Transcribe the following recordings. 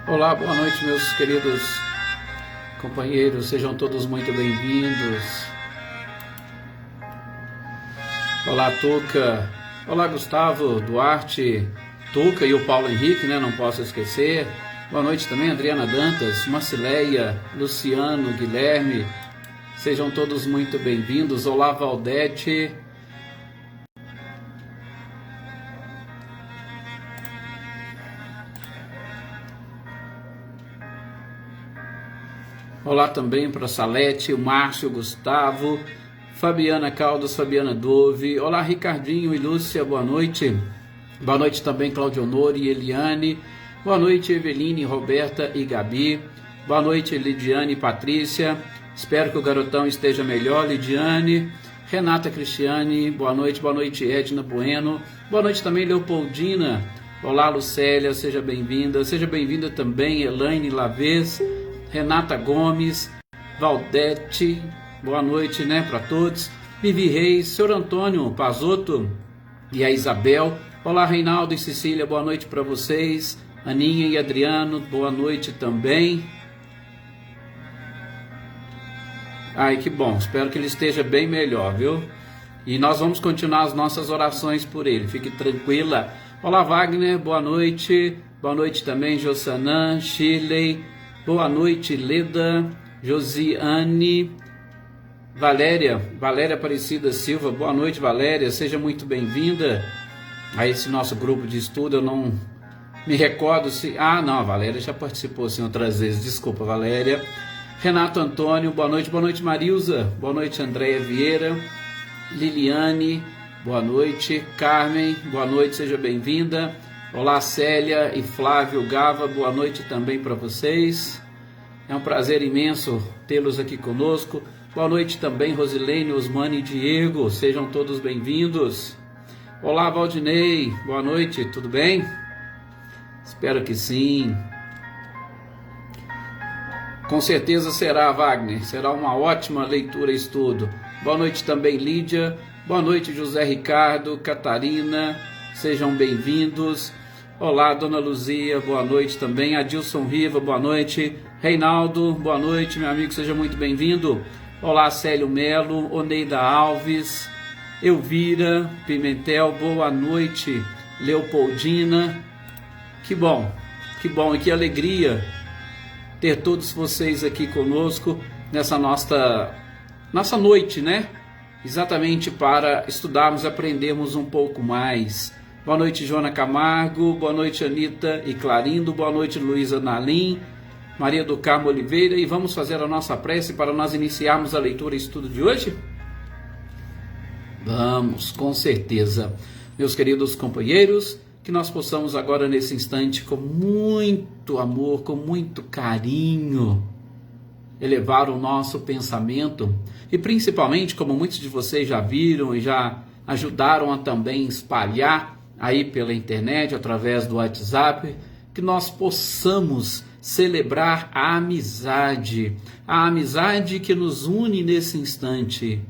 Olá, boa noite, meus queridos companheiros, sejam todos muito bem-vindos. Olá, Tuca. Olá, Gustavo, Duarte, Tuca e o Paulo Henrique, né? Não posso esquecer. Boa noite também, Adriana Dantas, Marcileia, Luciano, Guilherme. Sejam todos muito bem-vindos. Olá, Valdete. Olá também para Salete, o Márcio, o Gustavo, Fabiana Caldas, Fabiana Dove. Olá, Ricardinho e Lúcia, boa noite. Boa noite também, Claudio Honori e Eliane. Boa noite, Eveline, Roberta e Gabi. Boa noite, Lidiane e Patrícia. Espero que o garotão esteja melhor, Lidiane. Renata Cristiane, boa noite, Edna Bueno. Boa noite também, Leopoldina. Olá, Lucélia, seja bem-vinda também, Elaine Lavez. Renata Gomes, Valdete, boa noite, né, para todos. Vivi Reis, Senhor Antônio Pazotto e a Isabel. Olá, Reinaldo e Cecília, boa noite para vocês. Aninha e Adriano, boa noite também. Ai, que bom, espero que ele esteja bem melhor, viu? E nós vamos continuar as nossas orações por ele, fique tranquila. Olá, Wagner, boa noite também, Jossanã, Shirley. Boa noite, Leda, Josiane, Valéria Aparecida Silva. Boa noite, Valéria, seja muito bem-vinda a esse nosso grupo de estudo. Eu não me recordo se... Ah, não, a Valéria já participou assim outras vezes, desculpa, Valéria. Renato Antônio, boa noite, Marilza, boa noite, Andréia Vieira, Liliane, boa noite, Carmen, boa noite, seja bem-vinda. Olá, Célia e Flávio Gava, boa noite também para vocês. É um prazer imenso tê-los aqui conosco. Boa noite também, Rosilene, Osmane e Diego, sejam todos bem-vindos. Olá, Valdinei, boa noite, tudo bem? Espero que sim. Com certeza será, Wagner, será uma ótima leitura e estudo. Boa noite também, Lídia, boa noite, José Ricardo, Catarina, sejam bem-vindos. Olá, Dona Luzia, boa noite também. Adilson Riva, boa noite. Reinaldo, boa noite, meu amigo, seja muito bem-vindo. Olá, Célio Melo, Oneida Alves, Elvira Pimentel, boa noite. Leopoldina, que bom e que alegria ter todos vocês aqui conosco nessa nossa noite, né? Exatamente para estudarmos, aprendermos um pouco mais. Boa noite, Joana Camargo, boa noite, Anitta e Clarindo, boa noite, Luísa Nalim, Maria do Carmo Oliveira, e vamos fazer a nossa prece para nós iniciarmos a leitura e estudo de hoje? Vamos, com certeza. Meus queridos companheiros, que nós possamos agora nesse instante, com muito amor, com muito carinho, elevar o nosso pensamento, e principalmente, como muitos de vocês já viram e já ajudaram a também espalhar aí pela internet, através do WhatsApp, que nós possamos celebrar a amizade que nos une nesse instante.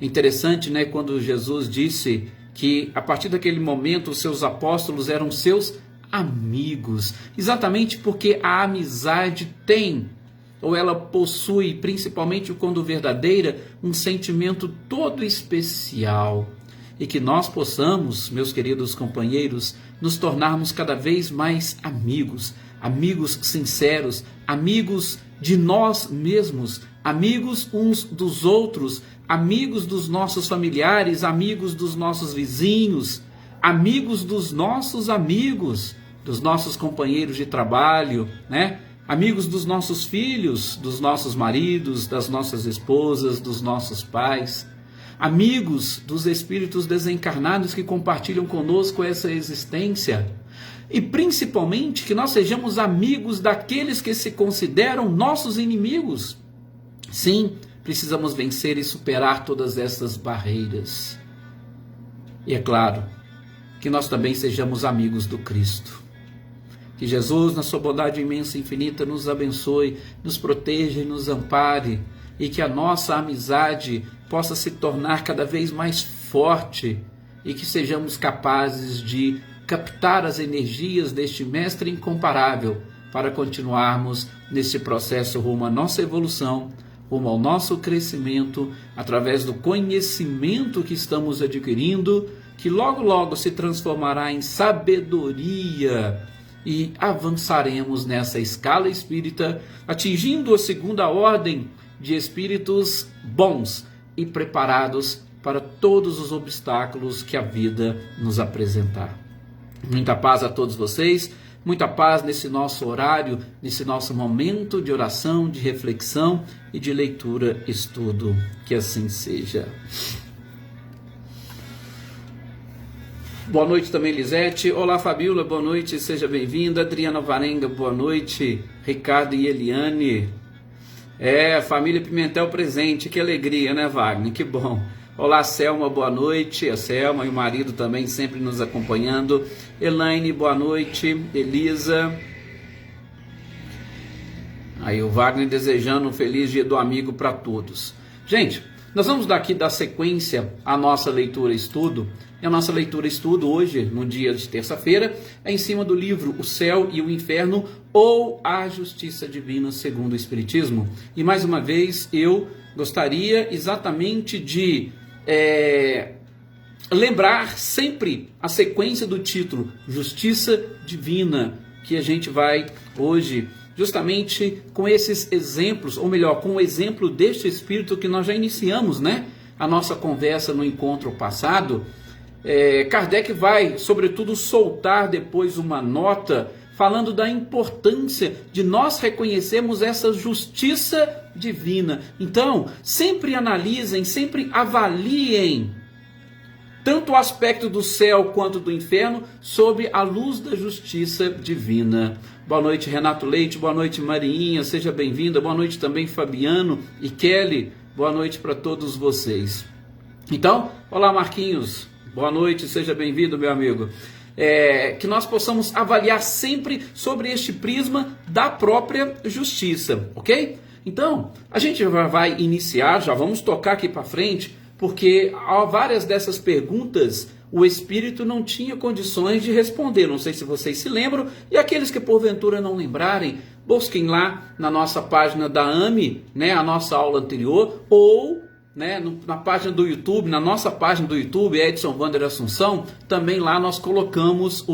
Interessante, né, quando Jesus disse que a partir daquele momento os seus apóstolos eram seus amigos, exatamente porque a amizade tem, ou ela possui, principalmente quando verdadeira, um sentimento todo especial. E que nós possamos, meus queridos companheiros, nos tornarmos cada vez mais amigos sinceros, amigos de nós mesmos, amigos uns dos outros, amigos dos nossos familiares, amigos dos nossos vizinhos, amigos dos nossos companheiros de trabalho, né? Amigos dos nossos filhos, dos nossos maridos, das nossas esposas, dos nossos pais. Amigos dos espíritos desencarnados que compartilham conosco essa existência, e principalmente que nós sejamos amigos daqueles que se consideram nossos inimigos. Sim, precisamos vencer e superar todas essas barreiras. E é claro, que nós também sejamos amigos do Cristo. Que Jesus, na sua bondade imensa e infinita, nos abençoe, nos proteja e nos ampare, e que a nossa amizade possa se tornar cada vez mais forte e que sejamos capazes de captar as energias deste Mestre incomparável para continuarmos neste processo rumo à nossa evolução, rumo ao nosso crescimento, através do conhecimento que estamos adquirindo, que logo logo se transformará em sabedoria e avançaremos nessa escala espírita, atingindo a segunda ordem de espíritos bons e preparados para todos os obstáculos que a vida nos apresentar. Muita paz a todos vocês, muita paz nesse nosso horário, nesse nosso momento de oração, de reflexão e de leitura, estudo, que assim seja. Boa noite também, Lisete. Olá, Fabiola, boa noite, seja bem-vinda. Adriana Varenga, boa noite. Ricardo e Eliane. Família Pimentel presente, que alegria, né, Wagner? Que bom. Olá, Selma, boa noite. A Selma e o marido também sempre nos acompanhando. Elaine, boa noite. Elisa. Aí o Wagner desejando um feliz dia do amigo para todos. Gente, nós vamos daqui dar sequência à nossa leitura e estudo. E a nossa leitura e estudo hoje, no dia de terça-feira, é em cima do livro O Céu e o Inferno, ou A Justiça Divina segundo o Espiritismo. E mais uma vez eu gostaria exatamente de lembrar sempre a sequência do título, Justiça Divina, que a gente vai hoje justamente com esses exemplos, ou melhor, com o exemplo deste Espírito que nós já iniciamos, né? A nossa conversa no encontro passado. Kardec vai, sobretudo, soltar depois uma nota falando da importância de nós reconhecermos essa justiça divina. Então, sempre analisem, sempre avaliem tanto o aspecto do céu quanto do inferno sob a luz da justiça divina. Boa noite, Renato Leite, boa noite, Mariinha, seja bem-vinda, boa noite também, Fabiano e Kelly, boa noite para todos vocês. Então, olá, Marquinhos, boa noite, seja bem-vindo, meu amigo. Que nós possamos avaliar sempre sobre este prisma da própria justiça, ok? Então, a gente já vai iniciar, já vamos tocar aqui para frente, porque há várias dessas perguntas o Espírito não tinha condições de responder. Não sei se vocês se lembram, e aqueles que porventura não lembrarem, busquem lá na nossa página da AME, né, a nossa aula anterior, ou na página do YouTube, na nossa página do YouTube, Edson Vander Assunção, também lá nós colocamos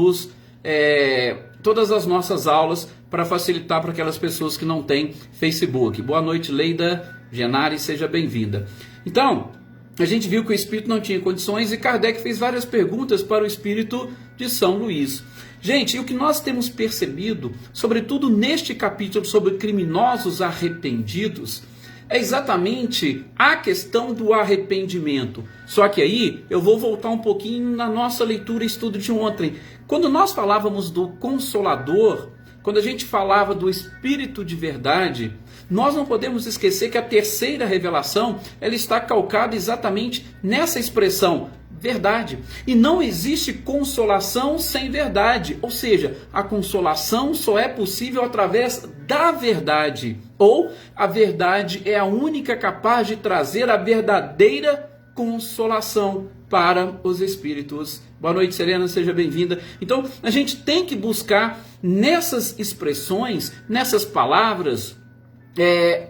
todas as nossas aulas para facilitar para aquelas pessoas que não têm Facebook. Boa noite, Leida Genari, seja bem-vinda. Então, a gente viu que o Espírito não tinha condições e Kardec fez várias perguntas para o Espírito de São Luís. Gente, e o que nós temos percebido, sobretudo neste capítulo sobre criminosos arrependidos, é exatamente a questão do arrependimento. Só que aí eu vou voltar um pouquinho na nossa leitura e estudo de ontem. Quando nós falávamos do Consolador, quando a gente falava do Espírito de verdade, nós não podemos esquecer que a terceira revelação ela está calcada exatamente nessa expressão, verdade. E não existe consolação sem verdade. Ou seja, a consolação só é possível através da verdade. Ou a verdade é a única capaz de trazer a verdadeira consolação para os espíritos. Boa noite, Serena, seja bem-vinda. Então, a gente tem que buscar nessas expressões, nessas palavras,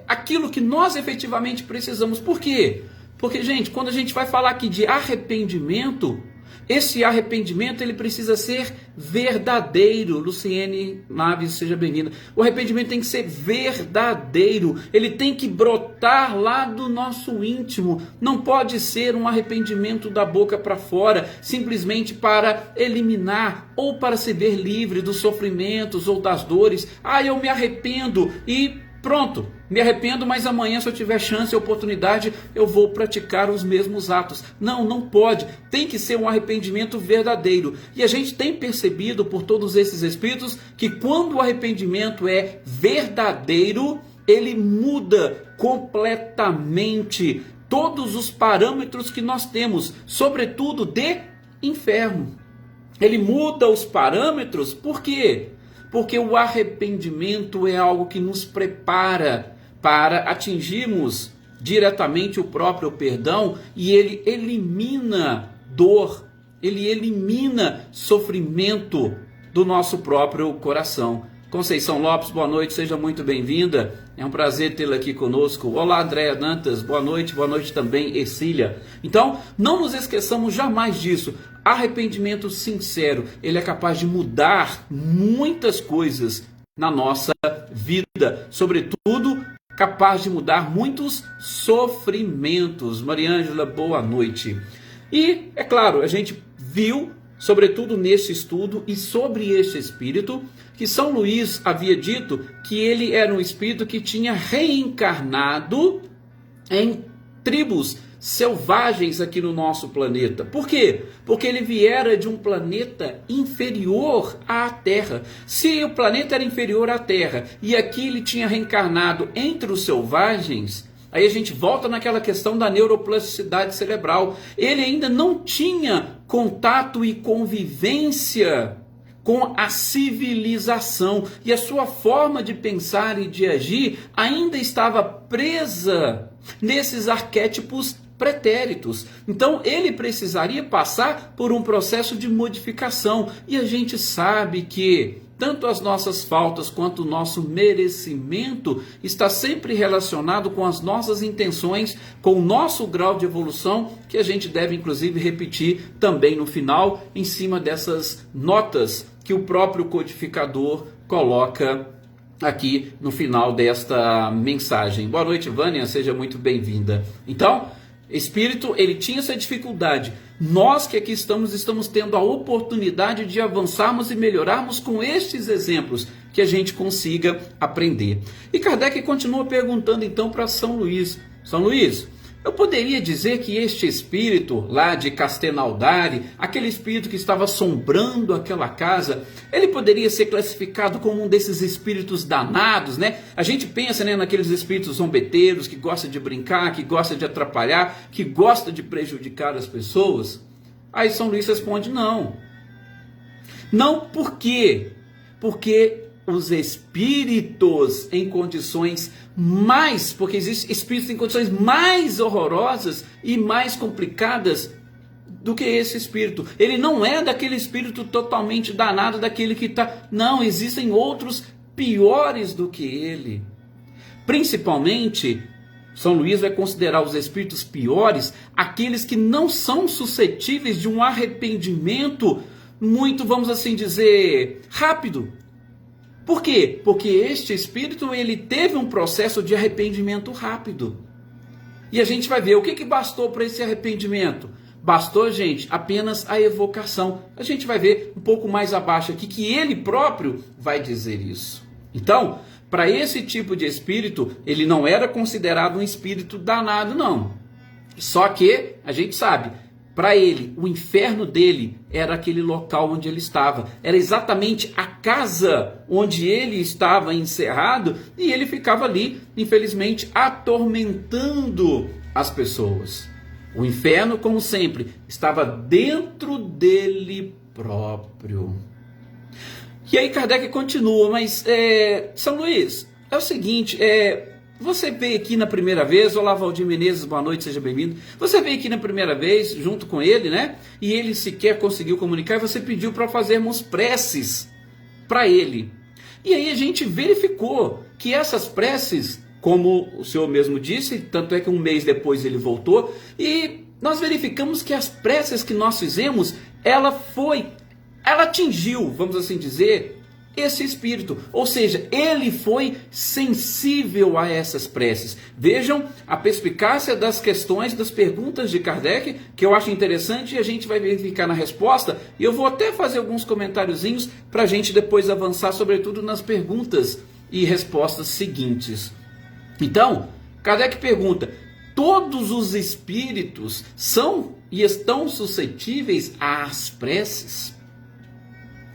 aquilo que nós efetivamente precisamos. Por quê? Porque, gente, quando a gente vai falar aqui de arrependimento, esse arrependimento ele precisa ser verdadeiro. Luciene Naves, seja bem-vinda. O arrependimento tem que ser verdadeiro. Ele tem que brotar lá do nosso íntimo. Não pode ser um arrependimento da boca para fora, simplesmente para eliminar ou para se ver livre dos sofrimentos ou das dores. Eu me arrependo e pronto, me arrependo, mas amanhã, se eu tiver chance e oportunidade, eu vou praticar os mesmos atos. Não, não pode. Tem que ser um arrependimento verdadeiro. E a gente tem percebido por todos esses espíritos que quando o arrependimento é verdadeiro, ele muda completamente todos os parâmetros que nós temos, sobretudo de inferno. Ele muda os parâmetros, por quê? Porque o arrependimento é algo que nos prepara para atingirmos diretamente o próprio perdão, e ele elimina dor, ele elimina sofrimento do nosso próprio coração. Conceição Lopes, boa noite, seja muito bem-vinda. É um prazer tê-la aqui conosco. Olá, Andréa Dantas, boa noite também, Ercília. Então, não nos esqueçamos jamais disso. Arrependimento sincero, ele é capaz de mudar muitas coisas na nossa vida, sobretudo capaz de mudar muitos sofrimentos. Mariângela, boa noite. E, é claro, a gente viu, sobretudo neste estudo e sobre este espírito, que São Luís havia dito que ele era um espírito que tinha reencarnado em tribos selvagens aqui no nosso planeta. Por quê? Porque ele viera de um planeta inferior à Terra. Se o planeta era inferior à Terra e aqui ele tinha reencarnado entre os selvagens, aí a gente volta naquela questão da neuroplasticidade cerebral. Ele ainda não tinha contato e convivência com a civilização, e a sua forma de pensar e de agir ainda estava presa nesses arquétipos pretéritos. Então ele precisaria passar por um processo de modificação, e a gente sabe que tanto as nossas faltas quanto o nosso merecimento está sempre relacionado com as nossas intenções, com o nosso grau de evolução, que a gente deve inclusive repetir também no final, em cima dessas notas que o próprio codificador coloca aqui no final desta mensagem. Boa noite, Vânia, seja muito bem-vinda. Então, espírito, ele tinha essa dificuldade. Nós que aqui estamos tendo a oportunidade de avançarmos e melhorarmos com estes exemplos, que a gente consiga aprender. E Kardec continua perguntando então para São Luís. São Luís, eu poderia dizer que este espírito lá de Castelnaudari, aquele espírito que estava assombrando aquela casa, ele poderia ser classificado como um desses espíritos danados, né? A gente pensa, né, naqueles espíritos zombeteiros que gostam de brincar, que gostam de atrapalhar, que gostam de prejudicar as pessoas. Aí São Luís responde, não. Não, por quê? Porque os espíritos em condições mais, porque existem espíritos em condições mais horrorosas e mais complicadas do que esse espírito. Ele não é daquele espírito totalmente danado, daquele que está... Não, existem outros piores do que ele. Principalmente, São Luís vai considerar os espíritos piores aqueles que não são suscetíveis de um arrependimento muito, vamos assim dizer, rápido. Por quê? Porque este espírito ele teve um processo de arrependimento rápido. E a gente vai ver o que bastou para esse arrependimento. Bastou, gente, apenas a evocação. A gente vai ver um pouco mais abaixo aqui que ele próprio vai dizer isso. Então, para esse tipo de espírito, ele não era considerado um espírito danado, não. Só que, a gente sabe, para ele, o inferno dele era aquele local onde ele estava. Era exatamente a casa onde ele estava encerrado e ele ficava ali, infelizmente, atormentando as pessoas. O inferno, como sempre, estava dentro dele próprio. E aí Kardec continua, mas São Luís, é o seguinte, você veio aqui na primeira vez, olá Valdir Menezes, boa noite, seja bem-vindo. Você veio aqui na primeira vez, junto com ele, né? E ele sequer conseguiu comunicar, e você pediu para fazermos preces para ele. E aí a gente verificou que essas preces, como o senhor mesmo disse, tanto é que um mês depois ele voltou, e nós verificamos que as preces que nós fizemos, ela atingiu, vamos assim dizer, esse espírito, ou seja, ele foi sensível a essas preces. Vejam a perspicácia das questões, das perguntas de Kardec, que eu acho interessante, e a gente vai verificar na resposta, e eu vou até fazer alguns comentáriozinhos para a gente depois avançar, sobretudo nas perguntas e respostas seguintes. Então, Kardec pergunta, todos os espíritos são e estão suscetíveis às preces?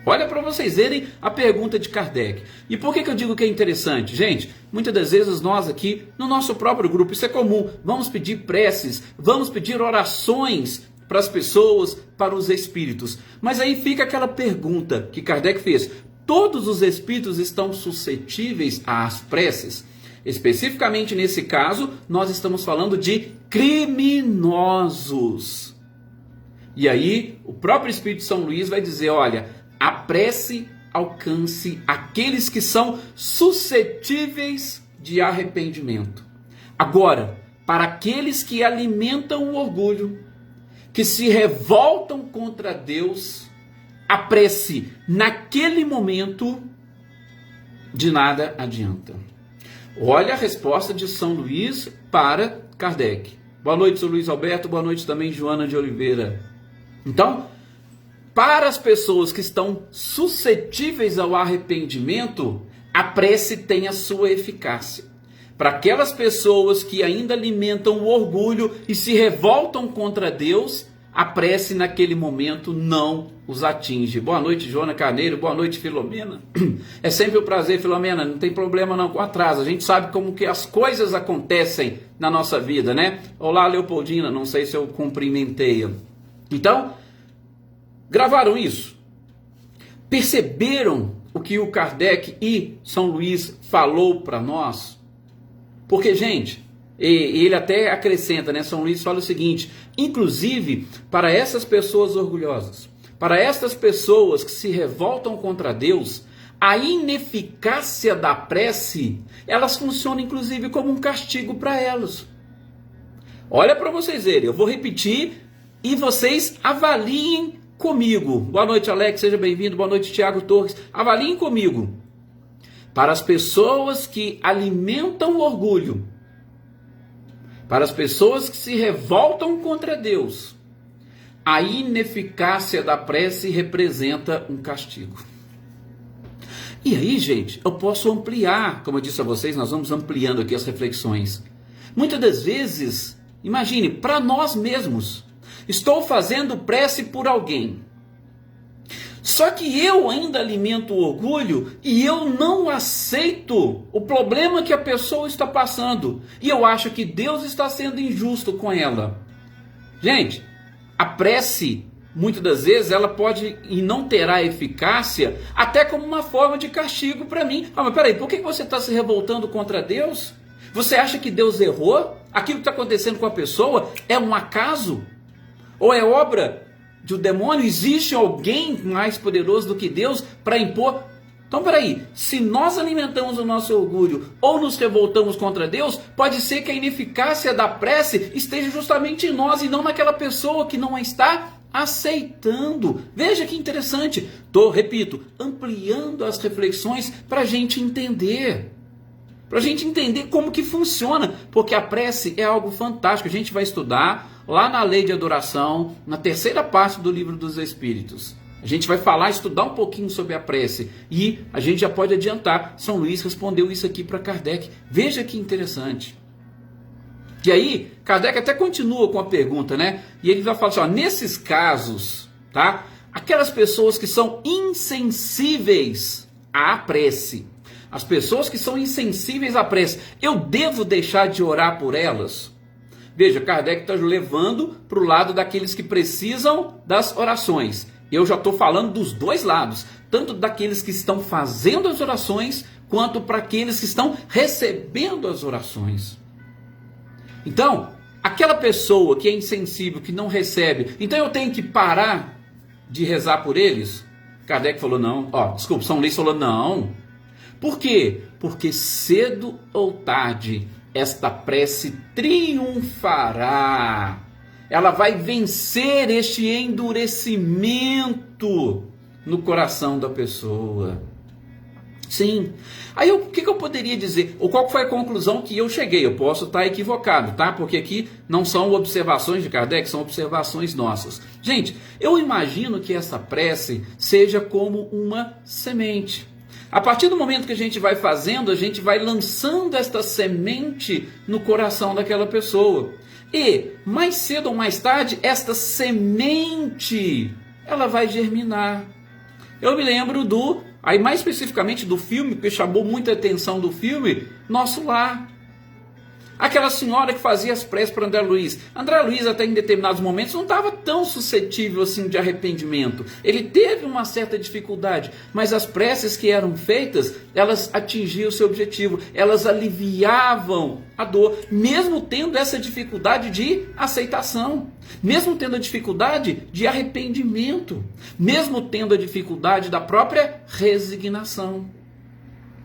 Olha para vocês verem a pergunta de Kardec. E por que eu digo que é interessante? Gente, muitas das vezes nós aqui, no nosso próprio grupo, isso é comum, vamos pedir preces, vamos pedir orações para as pessoas, para os espíritos. Mas aí fica aquela pergunta que Kardec fez. Todos os espíritos estão suscetíveis às preces? Especificamente nesse caso, nós estamos falando de criminosos. E aí, o próprio Espírito de São Luís vai dizer, olha, a prece alcance aqueles que são suscetíveis de arrependimento. Agora, para aqueles que alimentam o orgulho, que se revoltam contra Deus, a prece naquele momento de nada adianta. Olha a resposta de São Luís para Kardec. Boa noite, São Luís Alberto. Boa noite também, Joana de Oliveira. Então, para as pessoas que estão suscetíveis ao arrependimento, a prece tem a sua eficácia. Para aquelas pessoas que ainda alimentam o orgulho e se revoltam contra Deus, a prece naquele momento não os atinge. Boa noite, Joana Carneiro. Boa noite, Filomena. É sempre um prazer, Filomena. Não tem problema não com atraso. A gente sabe como que as coisas acontecem na nossa vida, né? Olá, Leopoldina. Não sei se eu cumprimentei. Então, gravaram isso? Perceberam o que o Kardec e São Luís falou para nós? Porque, gente, ele até acrescenta, né? São Luís fala o seguinte: inclusive, para essas pessoas orgulhosas, para estas pessoas que se revoltam contra Deus, a ineficácia da prece, elas funcionam inclusive como um castigo para elas. Olha para vocês verem, eu vou repetir e vocês avaliem comigo. Boa noite, Alex, seja bem-vindo. Boa noite, Tiago Torres. Avaliem comigo. Para as pessoas que alimentam o orgulho, para as pessoas que se revoltam contra Deus, a ineficácia da prece representa um castigo. E aí, gente, eu posso ampliar, como eu disse a vocês, nós vamos ampliando aqui as reflexões. Muitas das vezes, imagine, para nós mesmos, estou fazendo prece por alguém. Só que eu ainda alimento o orgulho e eu não aceito o problema que a pessoa está passando. E eu acho que Deus está sendo injusto com ela. Gente, a prece, muitas das vezes, ela pode e não terá eficácia até como uma forma de castigo para mim. Ah, mas peraí, por que você está se revoltando contra Deus? Você acha que Deus errou? Aquilo que está acontecendo com a pessoa é um acaso? Ou é obra de um demônio? Existe alguém mais poderoso do que Deus para impor? Então, peraí, se nós alimentamos o nosso orgulho ou nos revoltamos contra Deus, pode ser que a ineficácia da prece esteja justamente em nós e não naquela pessoa que não a está aceitando. Veja que interessante. Repito, ampliando as reflexões para a gente entender. Para a gente entender como que funciona, porque a prece é algo fantástico. A gente vai estudar lá na Lei de Adoração, na terceira parte do Livro dos Espíritos. A gente vai estudar um pouquinho sobre a prece. E a gente já pode adiantar, São Luís respondeu isso aqui para Kardec. Veja que interessante. E aí, Kardec até continua com a pergunta, né? E ele vai falar assim, ó, nesses casos, tá? Aquelas pessoas que são insensíveis à prece, as pessoas que são insensíveis à prece, eu devo deixar de orar por elas? Veja, Kardec está levando para o lado daqueles que precisam das orações. Eu já estou falando dos dois lados, tanto daqueles que estão fazendo as orações, quanto para aqueles que estão recebendo as orações. Então, aquela pessoa que é insensível, que não recebe, então eu tenho que parar de rezar por eles? Kardec falou não, São Luís falou não. Por quê? Porque cedo ou tarde esta prece triunfará. Ela vai vencer este endurecimento no coração da pessoa. Sim. Aí o que eu poderia dizer? Ou qual foi a conclusão que eu cheguei? Eu posso estar equivocado, tá? Porque aqui não são observações de Kardec, são observações nossas. Gente, eu imagino que essa prece seja como uma semente. A partir do momento que a gente vai fazendo, a gente vai lançando esta semente no coração daquela pessoa. E, mais cedo ou mais tarde, esta semente, ela vai germinar. Eu me lembro aí mais especificamente do filme, que chamou muita atenção do filme, Nosso Lar. Aquela senhora que fazia as preces para André Luiz. André Luiz, até em determinados momentos, não estava tão suscetível assim de arrependimento. Ele teve uma certa dificuldade, mas as preces que eram feitas, elas atingiam o seu objetivo, elas aliviavam a dor, mesmo tendo essa dificuldade de aceitação, mesmo tendo a dificuldade de arrependimento, mesmo tendo a dificuldade da própria resignação.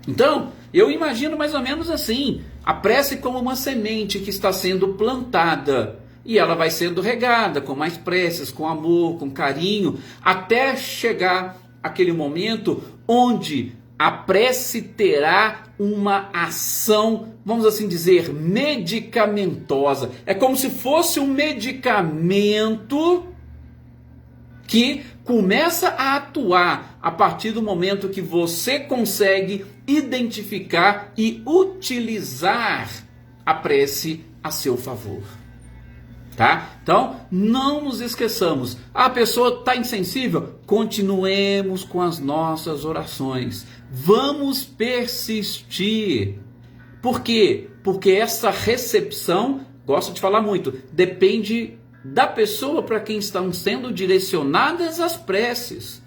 Então, eu imagino mais ou menos assim, a prece como uma semente que está sendo plantada e ela vai sendo regada com mais preces, com amor, com carinho, até chegar aquele momento onde a prece terá uma ação, vamos assim dizer, medicamentosa. É como se fosse um medicamento que começa a atuar a partir do momento que você consegue identificar e utilizar a prece a seu favor. Tá? Então, não nos esqueçamos. A pessoa está insensível? Continuemos com as nossas orações. Vamos persistir. Por quê? Porque essa recepção, gosto de falar muito, depende da pessoa para quem estão sendo direcionadas as preces.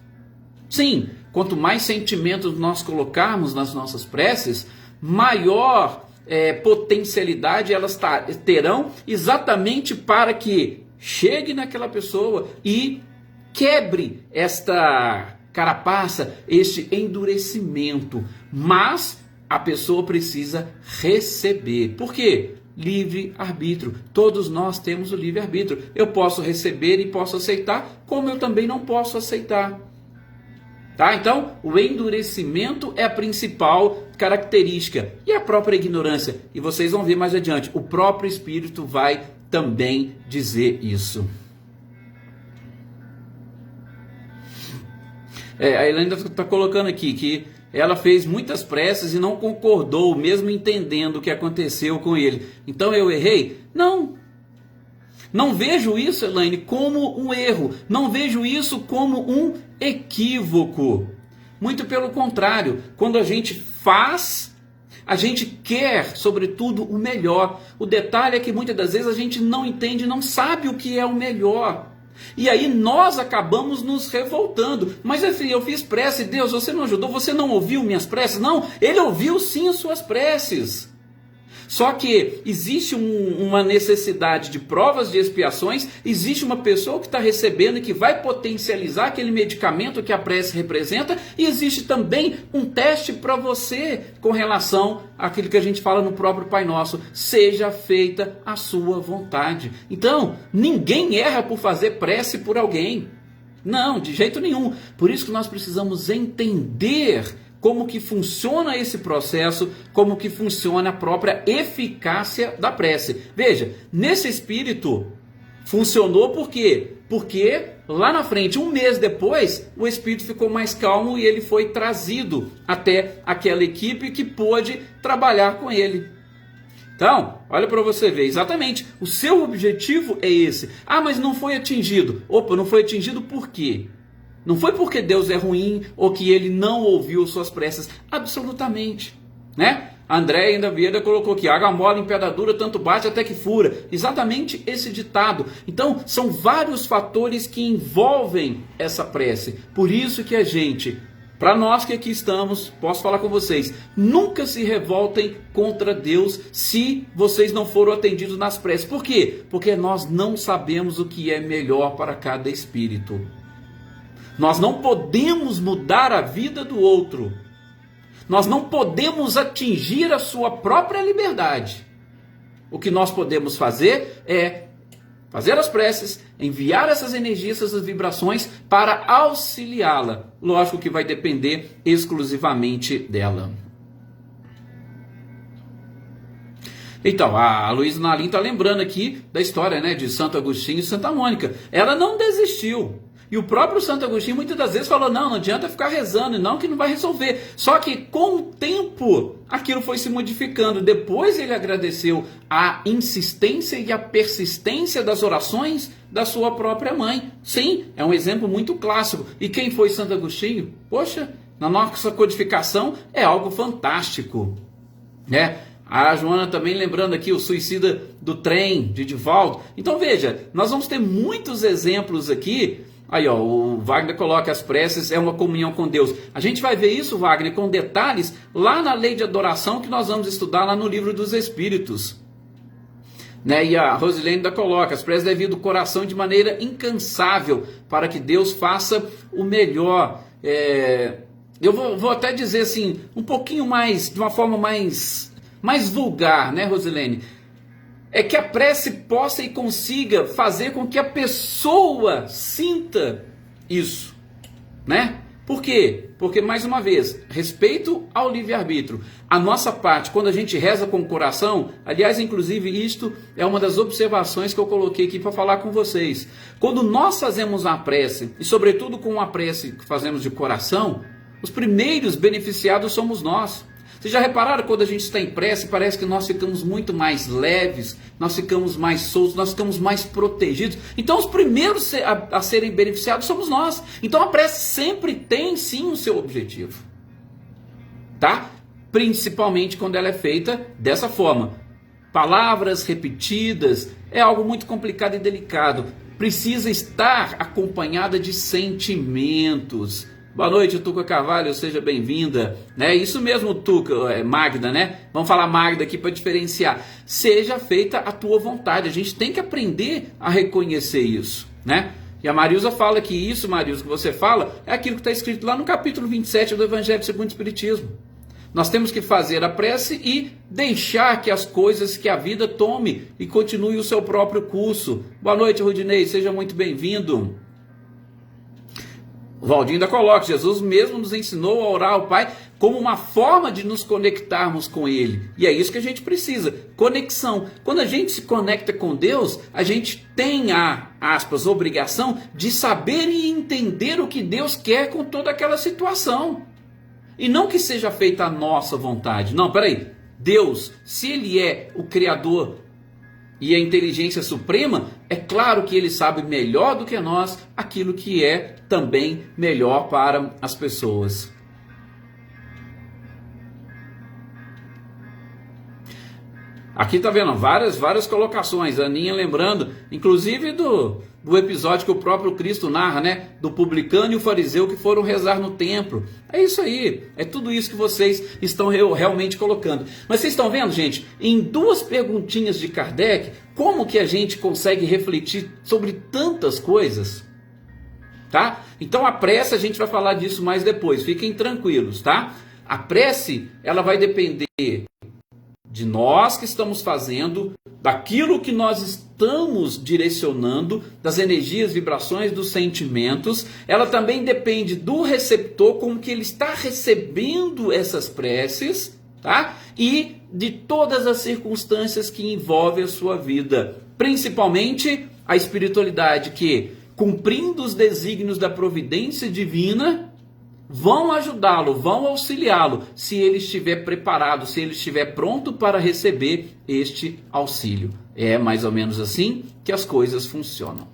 Sim, quanto mais sentimentos nós colocarmos nas nossas preces, maior potencialidade elas terão exatamente para que chegue naquela pessoa e quebre esta carapaça, este endurecimento. Mas a pessoa precisa receber. Por quê? Livre-arbítrio. Todos nós temos o livre-arbítrio. Eu posso receber e posso aceitar, como eu também não posso aceitar. Tá? Então, o endurecimento é a principal característica. E a própria ignorância. E vocês vão ver mais adiante. O próprio Espírito vai também dizer isso. A Helena está colocando aqui que ela fez muitas preces e não concordou, mesmo entendendo o que aconteceu com ele. Então eu errei? Não. Não vejo isso, Elaine, como um erro. Não vejo isso como um equívoco. Muito pelo contrário. Quando a gente faz, a gente quer, sobretudo, o melhor. O detalhe é que muitas das vezes a gente não entende, não sabe o que é o melhor. E aí nós acabamos nos revoltando. Mas assim, eu fiz prece, Deus, você não ajudou, você não ouviu minhas preces? Não, ele ouviu sim as suas preces. Só que existe uma necessidade de provas, de expiações, existe uma pessoa que está recebendo e que vai potencializar aquele medicamento que a prece representa, e existe também um teste para você com relação àquilo que a gente fala no próprio Pai Nosso: seja feita a sua vontade. Então, ninguém erra por fazer prece por alguém. Não, de jeito nenhum. Por isso que nós precisamos entender como que funciona esse processo, como que funciona a própria eficácia da prece. Veja, nesse espírito funcionou por quê? Porque lá na frente, um mês depois, o espírito ficou mais calmo e ele foi trazido até aquela equipe que pôde trabalhar com ele. Então, olha para você ver, exatamente, o seu objetivo é esse. Ah, mas não foi atingido. Opa, não foi atingido por quê? Não foi porque Deus é ruim ou que ele não ouviu suas preces. Absolutamente. Né? André ainda Vieira colocou aqui: água mole em pedra dura, tanto bate até que fura. Exatamente esse ditado. Então, são vários fatores que envolvem essa prece. Por isso que a gente, para nós que aqui estamos, posso falar com vocês, nunca se revoltem contra Deus se vocês não foram atendidos nas preces. Por quê? Porque nós não sabemos o que é melhor para cada espírito. Nós não podemos mudar a vida do outro. Nós não podemos atingir a sua própria liberdade. O que nós podemos fazer é fazer as preces, enviar essas energias, essas vibrações para auxiliá-la. Lógico que vai depender exclusivamente dela. Então, a Luísa Nalim está lembrando aqui da história, né, de Santo Agostinho e Santa Mônica. Ela não desistiu. E o próprio Santo Agostinho muitas das vezes falou: não adianta ficar rezando, não, que não vai resolver. Só que com o tempo aquilo foi se modificando. Depois ele agradeceu a insistência e a persistência das orações da sua própria mãe. Sim, é um exemplo muito clássico. E quem foi Santo Agostinho? Poxa, na nossa codificação é algo fantástico, né? A Joana também lembrando aqui o suicida do trem de Divaldo. Então veja, nós vamos ter muitos exemplos aqui. Aí ó, o Wagner coloca as preces é uma comunhão com Deus. A gente vai ver isso, Wagner, com detalhes lá na lei de adoração que nós vamos estudar lá no livro dos Espíritos. Né? E a Rosilene ainda coloca, as preces devem vir do coração de maneira incansável para que Deus faça o melhor. Eu vou até dizer assim, um pouquinho mais, de uma forma mais vulgar, né, Rosilene? É que a prece possa e consiga fazer com que a pessoa sinta isso, né? Por quê? Porque, mais uma vez, respeito ao livre-arbítrio. A nossa parte, quando a gente reza com o coração, aliás, inclusive, isto é uma das observações que eu coloquei aqui para falar com vocês. Quando nós fazemos a prece, e sobretudo com a prece que fazemos de coração, os primeiros beneficiados somos nós. Vocês já repararam quando a gente está em prece, parece que nós ficamos muito mais leves, nós ficamos mais soltos, nós ficamos mais protegidos. Então os primeiros a serem beneficiados somos nós. Então a prece sempre tem sim o seu objetivo. Tá? Principalmente quando ela é feita dessa forma. Palavras repetidas é algo muito complicado e delicado. Precisa estar acompanhada de sentimentos. Boa noite, Tuca Carvalho, seja bem-vinda. É isso mesmo, Tuca, Magda, né? Vamos falar Magda aqui para diferenciar. Seja feita a tua vontade. A gente tem que aprender a reconhecer isso, né? E a Marilza fala que isso, Marilza, que você fala, é aquilo que está escrito lá no capítulo 27 do Evangelho segundo o Espiritismo. Nós temos que fazer a prece e deixar que as coisas, que a vida tome e continue o seu próprio curso. Boa noite, Rudinei, seja muito bem-vindo. O Valdinho ainda coloca, Jesus mesmo nos ensinou a orar ao Pai como uma forma de nos conectarmos com Ele. E é isso que a gente precisa, conexão. Quando a gente se conecta com Deus, a gente tem a, aspas, obrigação de saber e entender o que Deus quer com toda aquela situação. E não que seja feita a nossa vontade. Não, peraí. Deus, se Ele é o Criador e a inteligência suprema, é claro que Ele sabe melhor do que nós aquilo que é também melhor para as pessoas. Aqui tá vendo várias colocações. A Aninha lembrando, inclusive do episódio que o próprio Cristo narra, né? Do publicano e o fariseu que foram rezar no templo. É isso aí. É tudo isso que vocês estão realmente colocando. Mas vocês estão vendo, gente? Em duas perguntinhas de Kardec, como que a gente consegue refletir sobre tantas coisas? Tá? Então a prece, a gente vai falar disso mais depois. Fiquem tranquilos, tá? A prece, ela vai depender de nós que estamos fazendo, daquilo que nós estamos direcionando, das energias, vibrações, dos sentimentos. Ela também depende do receptor, como que ele está recebendo essas preces, tá? E de todas as circunstâncias que envolvem a sua vida, principalmente a espiritualidade que, cumprindo os desígnios da providência divina, vão ajudá-lo, vão auxiliá-lo, se ele estiver preparado, se ele estiver pronto para receber este auxílio. É mais ou menos assim que as coisas funcionam.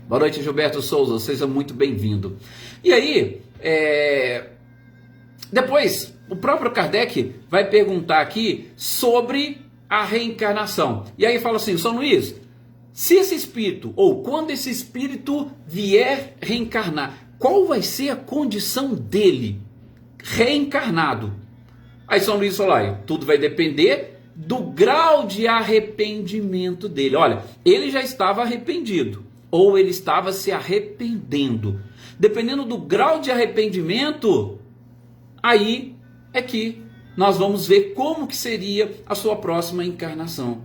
Boa noite, Gilberto Souza, seja muito bem-vindo. E aí, depois, o próprio Kardec vai perguntar aqui sobre a reencarnação. E aí fala assim, São Luís, se esse espírito, ou quando esse espírito vier reencarnar, qual vai ser a condição dele reencarnado? Aí São Luís falou, tudo vai depender do grau de arrependimento dele. Olha, ele já estava arrependido, ou ele estava se arrependendo. Dependendo do grau de arrependimento, aí é que nós vamos ver como que seria a sua próxima encarnação.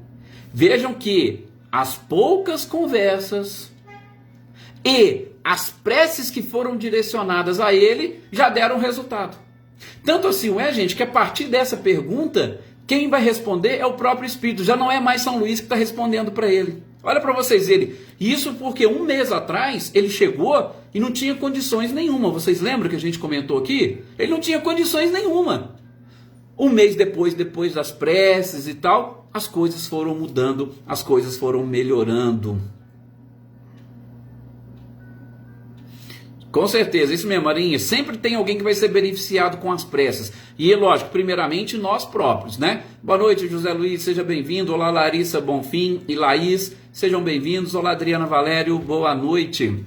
Vejam que as poucas conversas e as preces que foram direcionadas a ele já deram resultado. Tanto assim gente, que a partir dessa pergunta, quem vai responder é o próprio Espírito. Já não é mais São Luís que está respondendo para ele. Olha para vocês verem. Isso porque um mês atrás ele chegou e não tinha condições nenhuma. Vocês lembram que a gente comentou aqui? Ele não tinha condições nenhuma. Um mês depois das preces e tal, as coisas foram mudando, as coisas foram melhorando. Com certeza, isso mesmo, Marinha. Sempre tem alguém que vai ser beneficiado com as pressas. E é lógico, primeiramente nós próprios, né? Boa noite, José Luiz, seja bem-vindo. Olá, Larissa Bonfim e Laís, sejam bem-vindos. Olá, Adriana Valério, boa noite.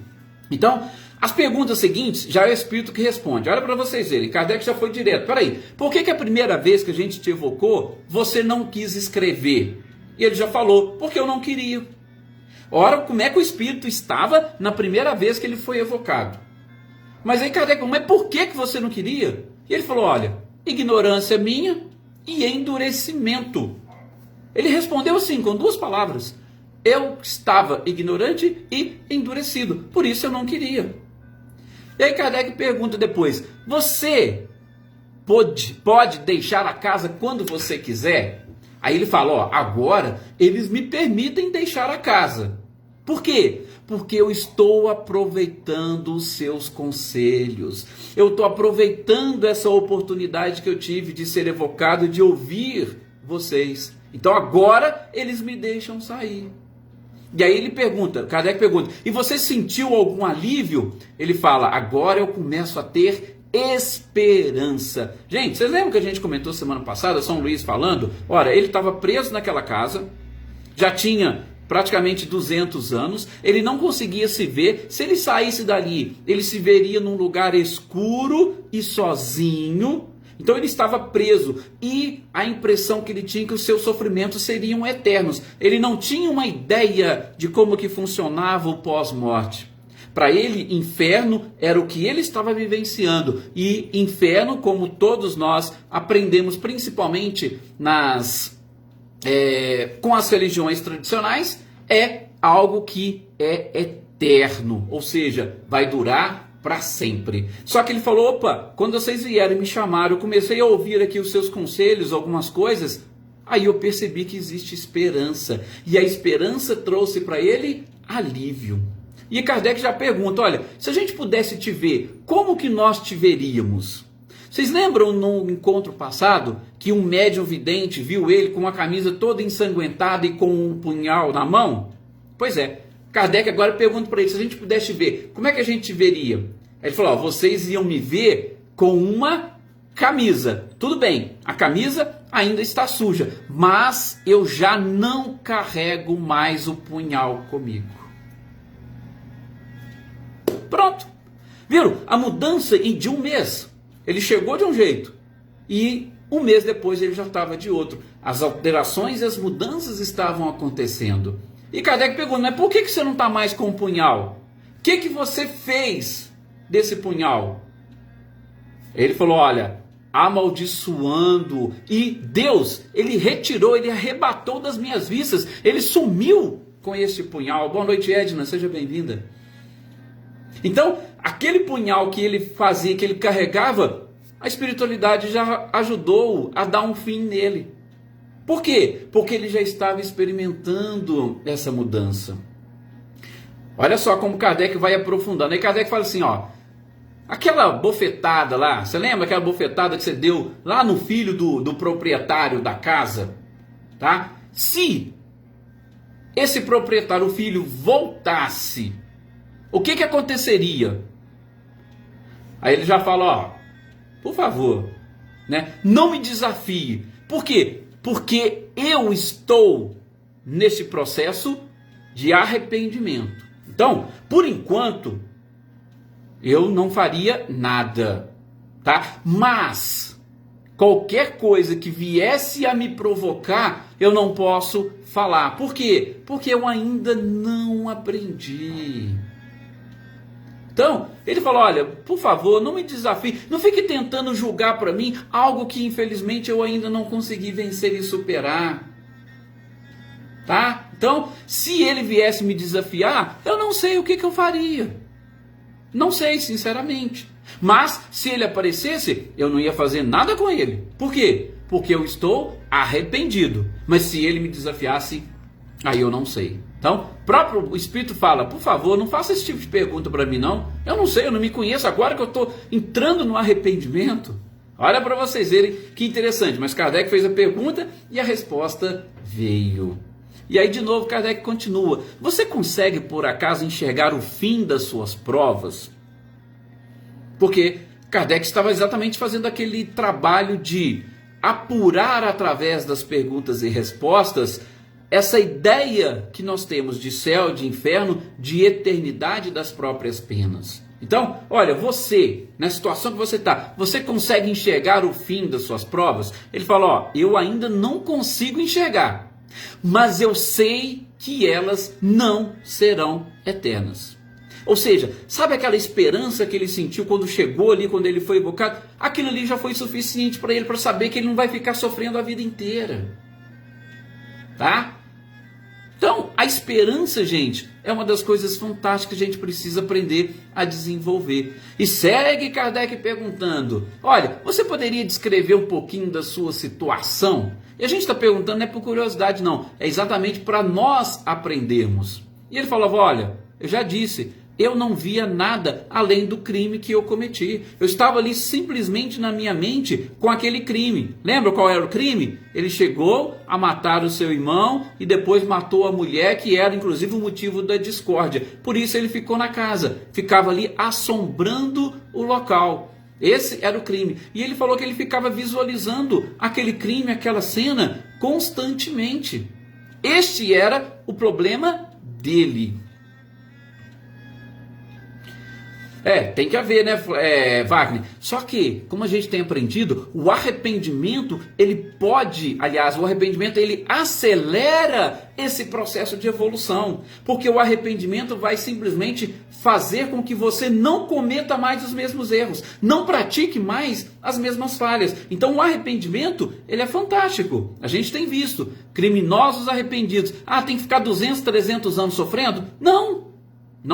Então, as perguntas seguintes já é o Espírito que responde. Olha para vocês verem, Kardec já foi direto. Peraí, por que a primeira vez que a gente te evocou, você não quis escrever? E ele já falou, porque eu não queria. Ora, como é que o Espírito estava na primeira vez que ele foi evocado? Mas aí Kardec falou, mas por que você não queria? E ele falou, olha, ignorância minha e endurecimento. Ele respondeu assim, com duas palavras. Eu estava ignorante e endurecido, por isso eu não queria. E aí Kardec pergunta depois, você pode deixar a casa quando você quiser? Aí ele fala, ó, agora eles me permitem deixar a casa. Por quê? Porque eu estou aproveitando os seus conselhos. Eu estou aproveitando essa oportunidade que eu tive de ser evocado, de ouvir vocês. Então agora eles me deixam sair. E aí ele pergunta, Kardec pergunta, e você sentiu algum alívio? Ele fala, agora eu começo a ter esperança. Gente, vocês lembram que a gente comentou semana passada, São Luís falando? Ora, ele estava preso naquela casa, já tinha praticamente 200 anos, ele não conseguia se ver. Se ele saísse dali, ele se veria num lugar escuro e sozinho. Então ele estava preso e a impressão que ele tinha que os seus sofrimentos seriam eternos. Ele não tinha uma ideia de como que funcionava o pós-morte. Para ele, inferno era o que ele estava vivenciando. E inferno, como todos nós aprendemos principalmente com as religiões tradicionais, é algo que é eterno, ou seja, vai durar para sempre. Só que ele falou, opa, quando vocês vieram e me chamaram, eu comecei a ouvir aqui os seus conselhos, algumas coisas, aí eu percebi que existe esperança, e a esperança trouxe para ele alívio. E Kardec já pergunta, olha, se a gente pudesse te ver, como que nós te veríamos? Vocês lembram no encontro passado que um médium vidente viu ele com uma camisa toda ensanguentada e com um punhal na mão? Pois é, Kardec agora pergunta para ele, se a gente pudesse ver, como é que a gente te veria? Ele falou, ó, vocês iam me ver com uma camisa. Tudo bem, a camisa ainda está suja, mas eu já não carrego mais o punhal comigo. Pronto. Viram? A mudança de um mês. Ele chegou de um jeito e um mês depois ele já estava de outro. As alterações e as mudanças estavam acontecendo. E Kardec perguntou, mas por que você não está mais com o punhal? O que você fez desse punhal? Ele falou, olha, amaldiçoando. E Deus, ele retirou, ele arrebatou das minhas vistas. Ele sumiu com esse punhal. Boa noite, Edna, seja bem-vinda. Então, aquele punhal que ele fazia, que ele carregava, a espiritualidade já ajudou a dar um fim nele. Por quê? Porque ele já estava experimentando essa mudança. Olha só como Kardec vai aprofundando. Aí Kardec fala assim, ó, aquela bofetada lá, você lembra aquela bofetada que você deu lá no filho do proprietário da casa? Tá? Se esse proprietário, o filho, voltasse, o que aconteceria? Aí ele já fala, ó, por favor, né, não me desafie. Por quê? Porque eu estou nesse processo de arrependimento. Então, por enquanto, eu não faria nada, tá? Mas qualquer coisa que viesse a me provocar, eu não posso falar. Por quê? Porque eu ainda não aprendi. Então, ele falou, olha, por favor, não me desafie, não fique tentando julgar para mim algo que infelizmente eu ainda não consegui vencer e superar. Tá? Então, se ele viesse me desafiar, eu não sei o que eu faria. Não sei, sinceramente. Mas, se ele aparecesse, eu não ia fazer nada com ele. Por quê? Porque eu estou arrependido. Mas se ele me desafiasse, aí eu não sei. Então, o próprio Espírito fala, por favor, não faça esse tipo de pergunta para mim não. Eu não sei, eu não me conheço agora que eu estou entrando no arrependimento. Olha para vocês verem que interessante. Mas Kardec fez a pergunta e a resposta veio. E aí de novo Kardec continua. Você consegue por acaso enxergar o fim das suas provas? Porque Kardec estava exatamente fazendo aquele trabalho de apurar através das perguntas e respostas essa ideia que nós temos de céu, de inferno, de eternidade das próprias penas. Então, olha, você, na situação que você está, você consegue enxergar o fim das suas provas? Ele fala, ó, eu ainda não consigo enxergar, mas eu sei que elas não serão eternas. Ou seja, sabe aquela esperança que ele sentiu quando chegou ali, quando ele foi evocado? Aquilo ali já foi suficiente para ele, para saber que ele não vai ficar sofrendo a vida inteira. Tá? Então, a esperança, gente, é uma das coisas fantásticas que a gente precisa aprender a desenvolver. E segue Kardec perguntando, olha, você poderia descrever um pouquinho da sua situação? E a gente está perguntando não é por curiosidade não, é exatamente para nós aprendermos. E ele falava, olha, eu já disse, eu não via nada além do crime que eu cometi. Eu estava ali simplesmente na minha mente com aquele crime. Lembra qual era o crime? Ele chegou a matar o seu irmão e depois matou a mulher, que era inclusive o motivo da discórdia. Por isso ele ficou na casa, ficava ali assombrando o local. Esse era o crime. E ele falou que ele ficava visualizando aquele crime, aquela cena, constantemente. Este era o problema dele. Tem que haver, né, Wagner? Só que, como a gente tem aprendido, o arrependimento, o arrependimento, ele acelera esse processo de evolução. Porque o arrependimento vai simplesmente fazer com que você não cometa mais os mesmos erros, não pratique mais as mesmas falhas. Então o arrependimento, ele é fantástico. A gente tem visto criminosos arrependidos. Tem que ficar 200, 300 anos sofrendo? Não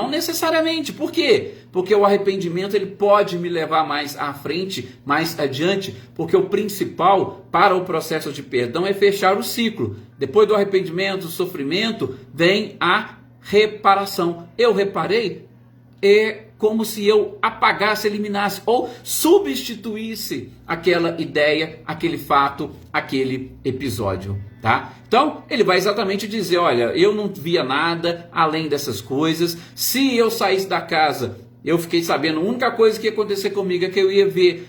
necessariamente. Por quê? Porque o arrependimento ele pode me levar mais à frente, mais adiante, porque o principal para o processo de perdão é fechar o ciclo. Depois do arrependimento, do sofrimento, vem a reparação. Eu reparei, é como se eu apagasse, eliminasse ou substituísse aquela ideia, aquele fato, aquele episódio, tá? Então, ele vai exatamente dizer, olha, eu não via nada além dessas coisas. Se eu saísse da casa, eu fiquei sabendo, a única coisa que ia acontecer comigo é que eu ia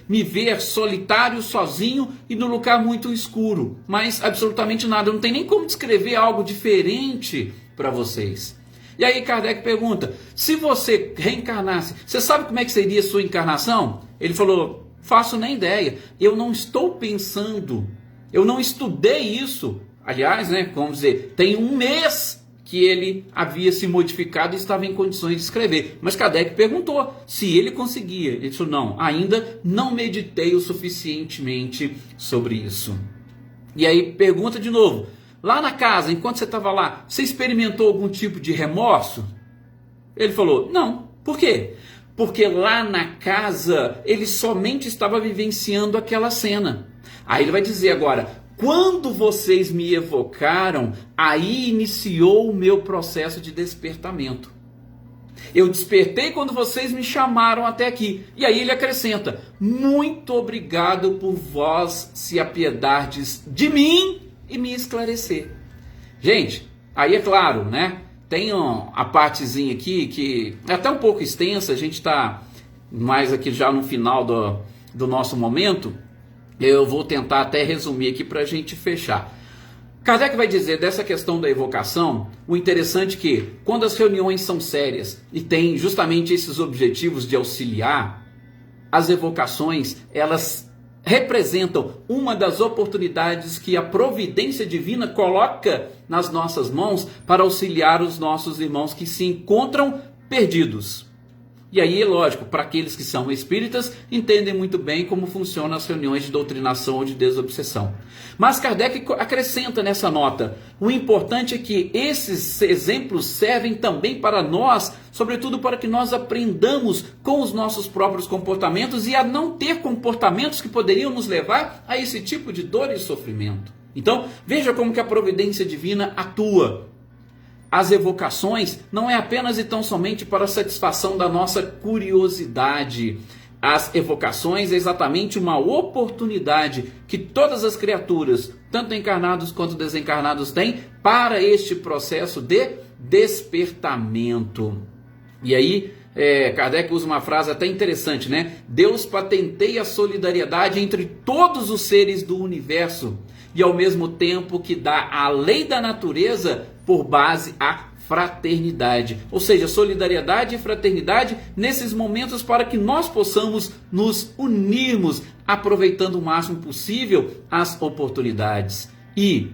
me ver solitário, sozinho e num lugar muito escuro. Mas absolutamente nada, não tem nem como descrever algo diferente para vocês. E aí Kardec pergunta, se você reencarnasse, você sabe como é que seria a sua encarnação? Ele falou, faço nem ideia, eu não estou pensando, eu não estudei isso. Aliás, né, vamos dizer, tem um mês que ele havia se modificado e estava em condições de escrever. Mas Kardec perguntou se ele conseguia. Ele disse, não, ainda não meditei o suficientemente sobre isso. E aí pergunta de novo, lá na casa, enquanto você estava lá, você experimentou algum tipo de remorso? Ele falou, não. Por quê? Porque lá na casa, ele somente estava vivenciando aquela cena. Aí ele vai dizer agora, quando vocês me evocaram, aí iniciou o meu processo de despertamento. Eu despertei quando vocês me chamaram até aqui. E aí ele acrescenta, muito obrigado por vós se apiedardes de mim e me esclarecer. Gente, aí é claro, né? Tem a partezinha aqui que é até um pouco extensa, a gente está mais aqui já no final do nosso momento. Eu vou tentar até resumir aqui para a gente fechar. Kardec vai dizer dessa questão da evocação, o interessante é que quando as reuniões são sérias e tem justamente esses objetivos de auxiliar, as evocações, elas representam uma das oportunidades que a providência divina coloca nas nossas mãos para auxiliar os nossos irmãos que se encontram perdidos. E aí, lógico, para aqueles que são espíritas, entendem muito bem como funcionam as reuniões de doutrinação ou de desobsessão. Mas Kardec acrescenta nessa nota, o importante é que esses exemplos servem também para nós, sobretudo para que nós aprendamos com os nossos próprios comportamentos e a não ter comportamentos que poderiam nos levar a esse tipo de dor e sofrimento. Então, veja como que a providência divina atua. As evocações não é apenas e tão somente para a satisfação da nossa curiosidade. As evocações é exatamente uma oportunidade que todas as criaturas, tanto encarnados quanto desencarnados, têm para este processo de despertamento. E aí Kardec usa uma frase até interessante, né? Deus patenteia a solidariedade entre todos os seres do universo e ao mesmo tempo que dá a lei da natureza por base a fraternidade, ou seja, solidariedade e fraternidade nesses momentos para que nós possamos nos unirmos, aproveitando o máximo possível as oportunidades. E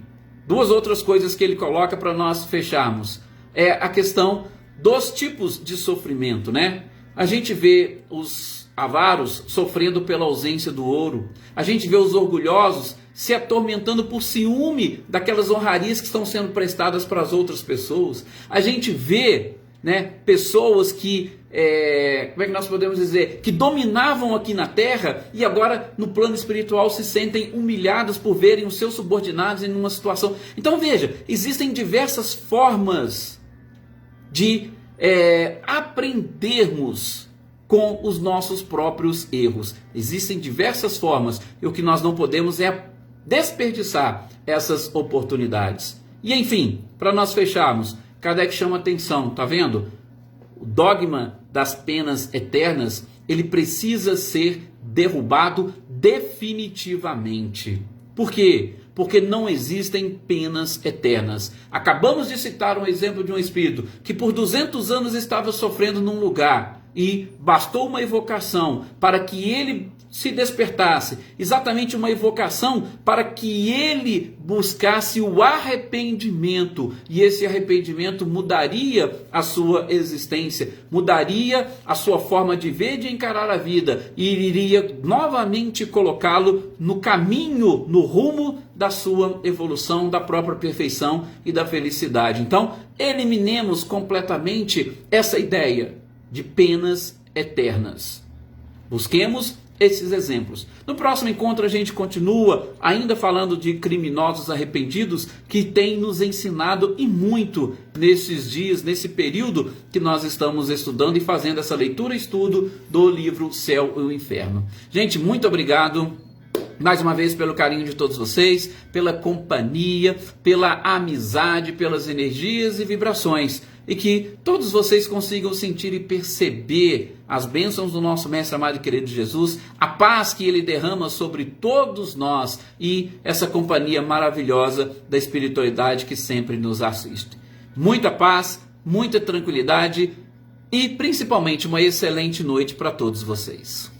duas outras coisas que ele coloca para nós fecharmos é a questão dos tipos de sofrimento, né? A gente vê os avaros sofrendo pela ausência do ouro, a gente vê os orgulhosos se atormentando por ciúme daquelas honrarias que estão sendo prestadas para as outras pessoas. A gente vê, né, pessoas que, como é que nós podemos dizer, que dominavam aqui na terra e agora no plano espiritual se sentem humilhados por verem os seus subordinados em uma situação. Então veja, existem diversas formas de aprendermos com os nossos próprios erros. Existem diversas formas e o que nós não podemos é desperdiçar essas oportunidades. E enfim, para nós fecharmos, Kardec chama atenção, tá vendo? O dogma das penas eternas, ele precisa ser derrubado definitivamente. Por quê? Porque não existem penas eternas. Acabamos de citar um exemplo de um espírito que por 200 anos estava sofrendo num lugar e bastou uma evocação para que ele se despertasse, exatamente uma evocação para que ele buscasse o arrependimento, e esse arrependimento mudaria a sua existência, mudaria a sua forma de ver, de encarar a vida, e iria novamente colocá-lo no caminho, no rumo da sua evolução, da própria perfeição e da felicidade. Então, eliminemos completamente essa ideia de penas eternas. Busquemos esses exemplos. No próximo encontro a gente continua ainda falando de criminosos arrependidos que têm nos ensinado e muito nesses dias, nesse período que nós estamos estudando e fazendo essa leitura e estudo do livro Céu e o Inferno. Gente, muito obrigado mais uma vez pelo carinho de todos vocês, pela companhia, pela amizade, pelas energias e vibrações. E que todos vocês consigam sentir e perceber as bênçãos do nosso Mestre amado e querido Jesus, a paz que Ele derrama sobre todos nós e essa companhia maravilhosa da espiritualidade que sempre nos assiste. Muita paz, muita tranquilidade e principalmente uma excelente noite para todos vocês.